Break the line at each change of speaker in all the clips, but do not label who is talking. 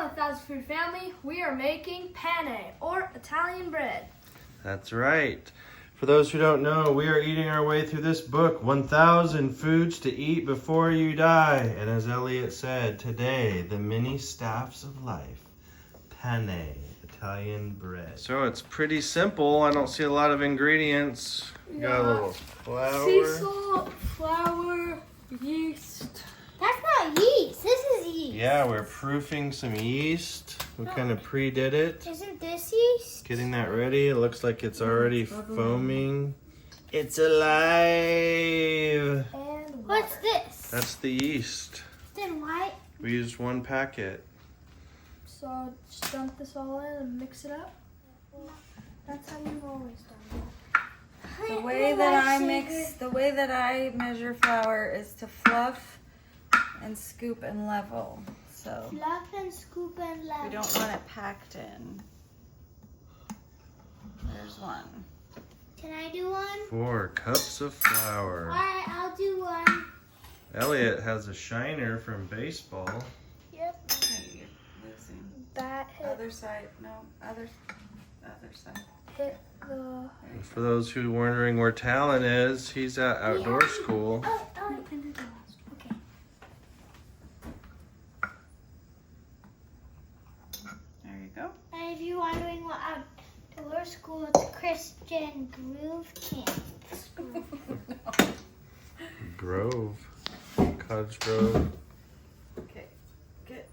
on the Thousand Food Family, we are making penne, or Italian bread.
That's right. For those who don't know, we are eating our way through this book, 1,000 Foods to Eat Before You Die. And as Elliot said, today, the many staffs of life, penne, Italian bread. So it's pretty simple. I don't see a lot of ingredients. You got a little flour.
Sea salt, flour, yeast.
That's not yeast. This is yeast.
Yeah, we're proofing some yeast. We kind of pre-did it.
Isn't this yeast?
Getting that ready. It looks like it's already foaming. It's alive.
And what's this?
That's the yeast.
Then why?
We used 1 packet.
So just dump this all in and mix it up. That's how you've always done it.
The way that I measure flour is to fluff and scoop and level. So
Fluff and scoop and level.
we don't want it packed in. There's one.
Can I do one?
4 cups of flour.
Alright, I'll do one.
Elliot has a shiner from baseball.
Yep.
Okay, you're losing.
That hit,
Other side. No, other side.
hit the...
And for those who are wondering where Talon is, he's at outdoor school.
Oh,
You can do the last one.
okay.
There you go.
And if you're wondering what outdoor school, it's Christian Groove Camp.
Grove. Cottage Grove.
Okay, good.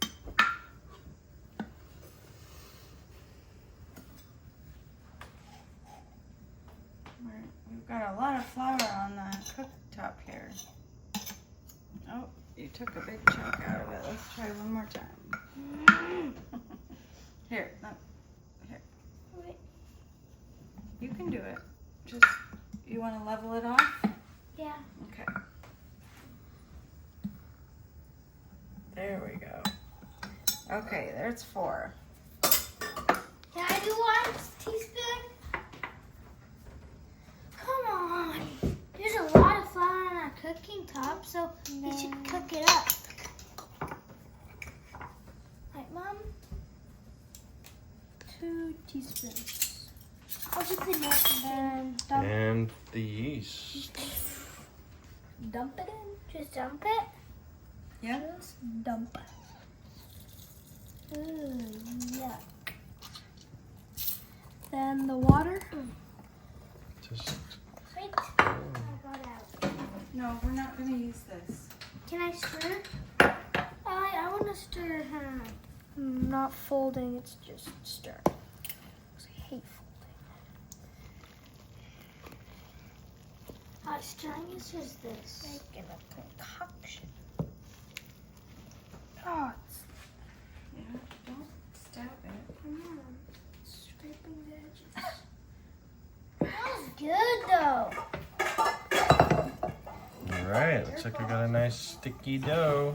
We've got a lot of flour on the cooktop here. Oh, you took a big chunk out of it. Let's try one more time. Here, no, here.
Wait.
You can do it. Just, you want to level it off?
Yeah.
Okay. There we go. Okay, there's 4.
Can I do 1 teaspoon? Come on. There's a lot of flour on our cooking top, so we should cook it up. Right, Mom?
2 teaspoons.
I'll do the next one.
And dump,
And the yeast.
dump it in.
Just dump it.
Yeah.
Just dump it.
Ooh, yuck.
Then the water.
Just
Wait. I got out.
No, we're not going to use this.
Can I stir? I want to stir.
Not folding, it's just stirring. I hate folding.
Stirring is just this.
Making a concoction. Oh, it's
Yeah, don't stab it.
scraping the edges.
That was good though.
Alright, looks like we got a nice sticky dough.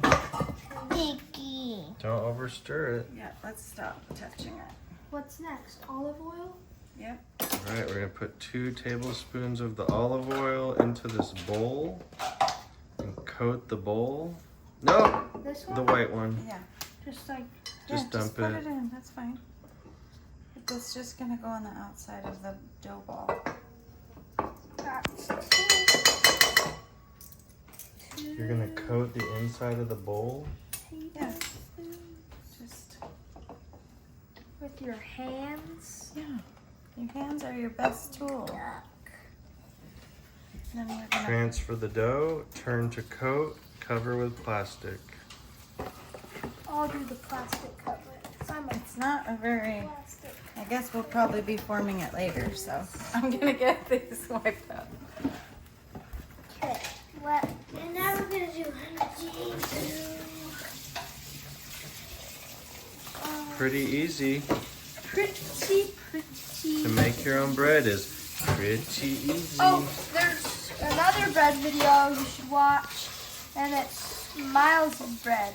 Sticky.
Don't overstir it.
Yeah, let's stop touching it.
What's next? Olive oil?
Yep.
Alright, we're going to put 2 tablespoons of the olive oil into this bowl and coat the bowl. No,
This
the
one?
white one.
Yeah.
Just like,
Just dump
Just put
it.
it in. That's fine. It's just going to go on the outside of the dough ball.
that's
You're going to coat the inside of the bowl.
Yeah. Just,
with your hands.
yeah. Your hands are your best tool. Then we're gonna,
Transfer the dough, turn to coat, cover with plastic.
I'll do the plastic cover.
it's not a very,
Plastic.
I guess we'll probably be forming it later, so I'm going to get these wiped up.
Okay. What? And now we're gonna do cheese.
Pretty easy.
Pretty.
To make your own bread is pretty easy.
Oh, there's another bread video you should watch, and it's Miles' bread.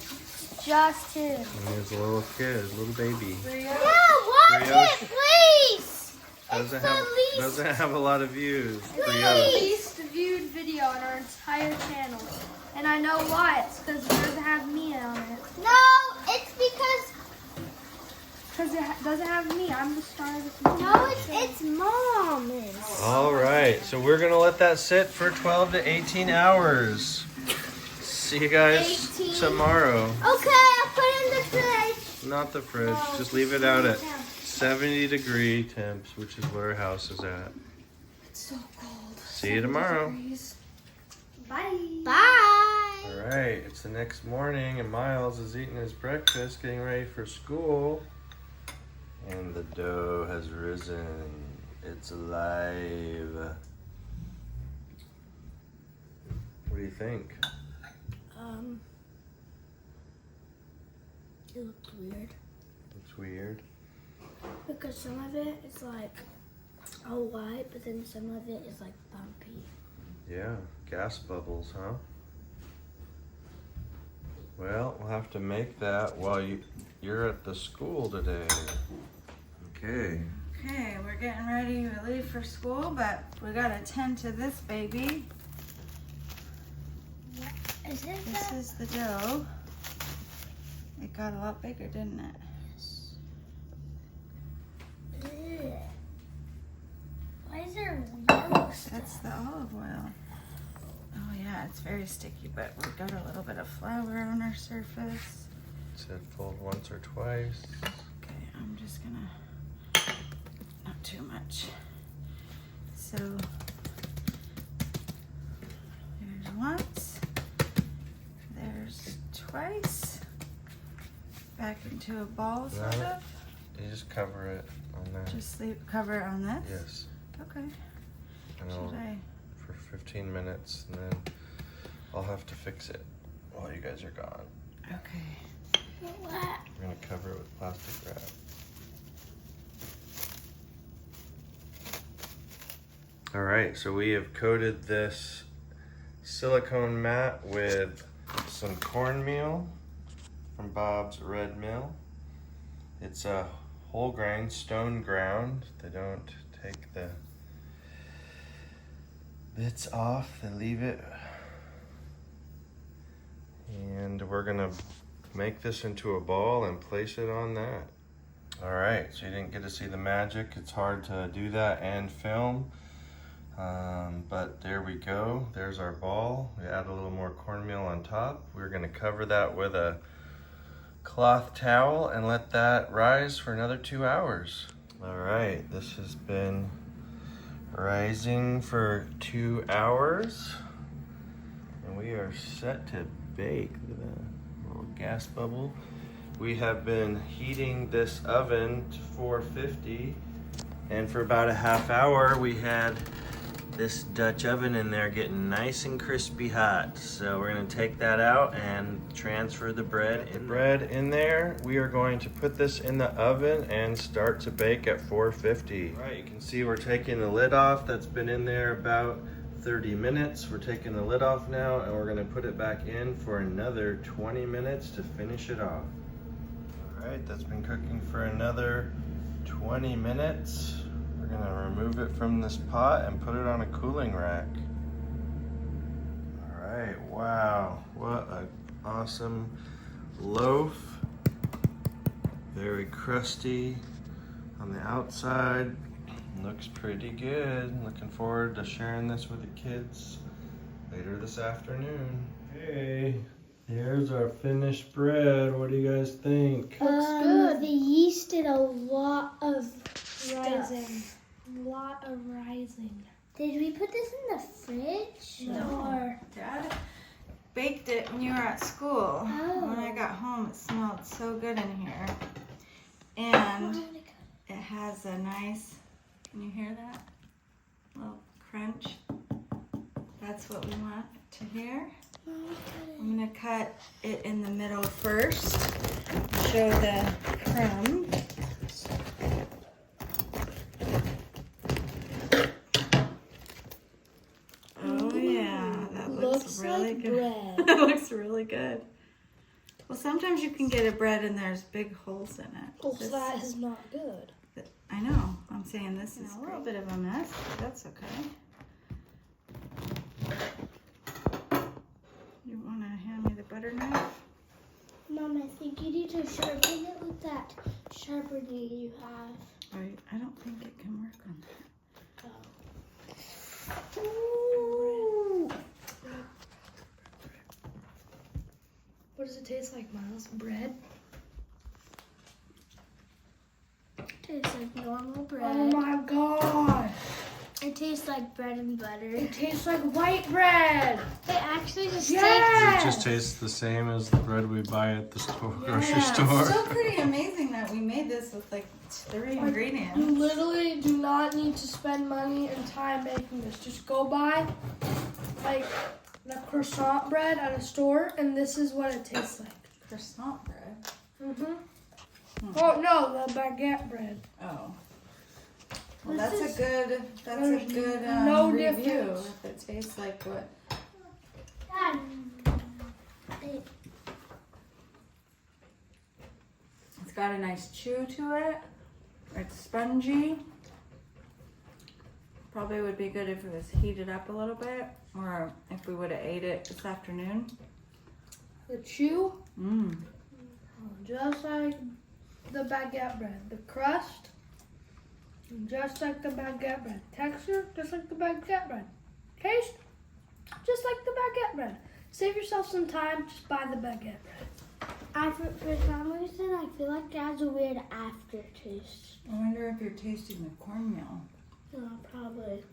Just him.
And there's a little kid, little baby.
Yeah, watch
Brioche.
it, please.
Doesn't have a lot of views.
The
Brioche.
least viewed video on our entire channel. And I know why. It's because it doesn't have me on it.
No, it's because
doesn't have me. I'm the star of the family.
No, it's Mom.
All right, so we're gonna let that sit for 12 to 18 hours. See you guys
18.
tomorrow.
Okay, I'll put it in the fridge.
Not the fridge, just leave it out at 70-degree temps, which is what our house is at.
It's so cold.
See you tomorrow.
Bye.
Bye.
All right, it's the next morning, and Miles is eating his breakfast, getting ready for school. And the dough has risen. It's alive. What do you think?
It looks weird.
Looks weird.
Because some of it is like all white, but then some of it is like bumpy.
Yeah, gas bubbles, huh? Well, we'll have to make that while you're at the school today. Okay.
Okay, we're getting ready to leave for school, but we gotta tend to this baby.
Is it
This is the dough. It got a lot bigger, didn't it?
Why is there yellow stuff?
That's the olive oil. Oh yeah, it's very sticky, but we've got a little bit of flour on our surface.
It said fold once or twice.
Okay, I'm just gonna, not too much. So, there's once, there's twice. Back into a ball, sort
No.
of.
You just cover it on there.
Just cover it on this?
Yes.
Okay.
And I'll,
Should I?
for 15 minutes, and then I'll have to fix it while you guys are gone.
Okay.
What?
We're gonna cover it with plastic wrap. All right, so we have coated this silicone mat with some cornmeal from Bob's Red Mill. It's a whole grain, stone ground. They don't take the bits off, they leave it. And we're gonna make this into a ball and place it on that. All right, so you didn't get to see the magic. It's hard to do that and film. But there we go, there's our ball. We add a little more cornmeal on top. We're gonna cover that with a cloth towel and let that rise for another 2 hours. All right, this has been rising for 2 hours. And we are set to bake. Look at that little gas bubble. We have been heating this oven to 450, and for about a half hour we had this Dutch oven in there getting nice and crispy hot. So we're gonna take that out and transfer the bread in there. We are going to put this in the oven and start to bake at 450. All right, you can see we're taking the lid off. That's been in there about 30 minutes. We're taking the lid off now, and we're gonna put it back in for another 20 minutes to finish it off. All right, that's been cooking for another 20 minutes. We're gonna remove it from this pot and put it on a cooling rack. All right, wow, what an awesome loaf. Very crusty on the outside. Looks pretty good. Looking forward to sharing this with the kids later this afternoon. Hey, here's our finished bread. What do you guys think?
Looks good.
The yeast did a lot of
Rising. A lot of rising.
Did we put this in the fridge?
No.
Or
Dad baked it when you were at school.
Oh.
When I got home, it smelled so good in here. And it has a nice, can you hear that? Little crunch. That's what we want to hear. I'm gonna cut it in the middle first. Show the crumb. Oh yeah, that looks really
like
good.
bread.
That looks really good. Well, sometimes you can get a bread and there's big holes in it.
Oh,
This-
that is not good.
I know. I'm saying this is a little bit of a mess, but that's okay. You want to hand me the butter knife?
Mom, I think you need to sharpen it with that sharper do you have?
I don't think it can work on that.
Oh.
What does it taste like, Miles? Bread?
Tastes like normal bread.
Oh my god!
It tastes like bread and butter.
It tastes like white bread!
It actually just
It just tastes the same as the bread we buy at the store, grocery
It's
store.
still pretty amazing that we made this with like 3 ingredients.
You literally do not need to spend money and time making this. Just go buy like the croissant bread at a store, and this is what it tastes like.
Croissant bread.
Oh no, the baguette bread.
Oh. Well,
This
that's a good
no
review.
difference.
If it tastes like what?
Dad.
It's got a nice chew to it. It's spongy. Probably would be good if it was heated up a little bit, or if we would have ate it this afternoon.
The chew,
Mmm.
just like the baguette bread. The crust, just like the baguette bread. Texture, just like the baguette bread. Taste, just like the baguette bread. Save yourself some time, just buy the baguette bread.
For some reason, I feel like it has a weird aftertaste.
I wonder if you're tasting the cornmeal.
Probably.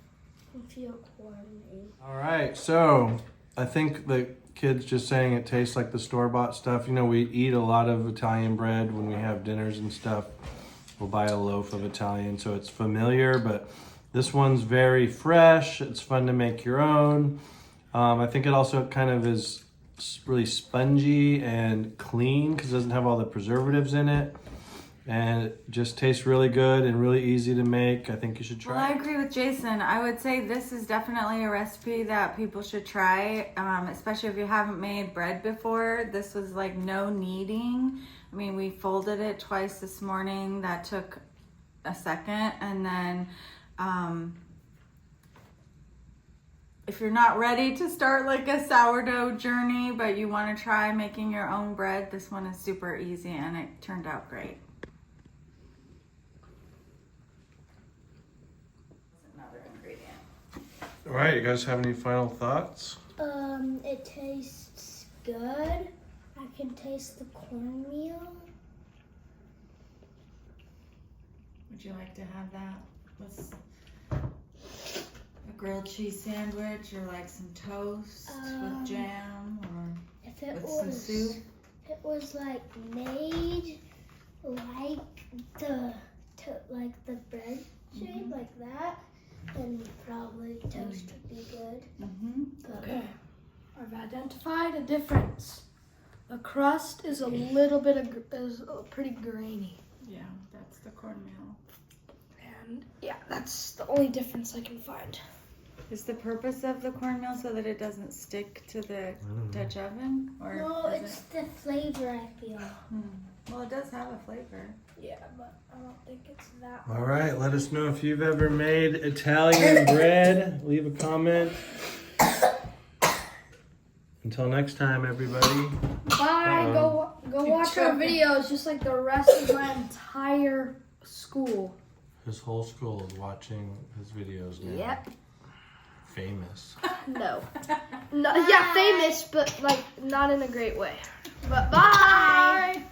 I feel corny.
All right, so I think the kid's just saying it tastes like the store-bought stuff. You know, we eat a lot of Italian bread when we have dinners and stuff. We'll buy a loaf of Italian, so it's familiar, but this one's very fresh. It's fun to make your own. I think it also kind of is really spongy and clean because it doesn't have all the preservatives in it. And it just tastes really good and really easy to make. I think you should
Well,
try
I
it.
agree with Jason. I would say this is definitely a recipe that people should try, especially if you haven't made bread before. This was like no kneading. I mean, we folded it twice this morning. That took a second. And then if you're not ready to start like a sourdough journey, but you want to try making your own bread, this one is super easy and it turned out great.
All right, you guys have any final thoughts?
It tastes good. I can taste the cornmeal.
Would you like to have that with a grilled cheese sandwich or like some toast with jam or
If it
with some soup?
it was like made like the bread shape like that, then probably toast would be good.
Mm-hmm.
But
Okay, I've identified a difference. The crust is a little bit is pretty grainy.
Yeah, that's the cornmeal.
And yeah, that's the only difference I can find.
Is the purpose of the cornmeal so that it doesn't stick to the Dutch oven? Or
no,
is
it's the flavor I feel.
Well, it does have a flavor.
Yeah, but I don't think it's that.
All right, let us know if you've ever made Italian bread. Leave a comment. Until next time, everybody.
Bye. Go watch our videos, just like the rest of my entire school.
His whole school is watching his videos now.
Yep.
Famous.
No. Yeah, famous, but like not in a great way. But bye.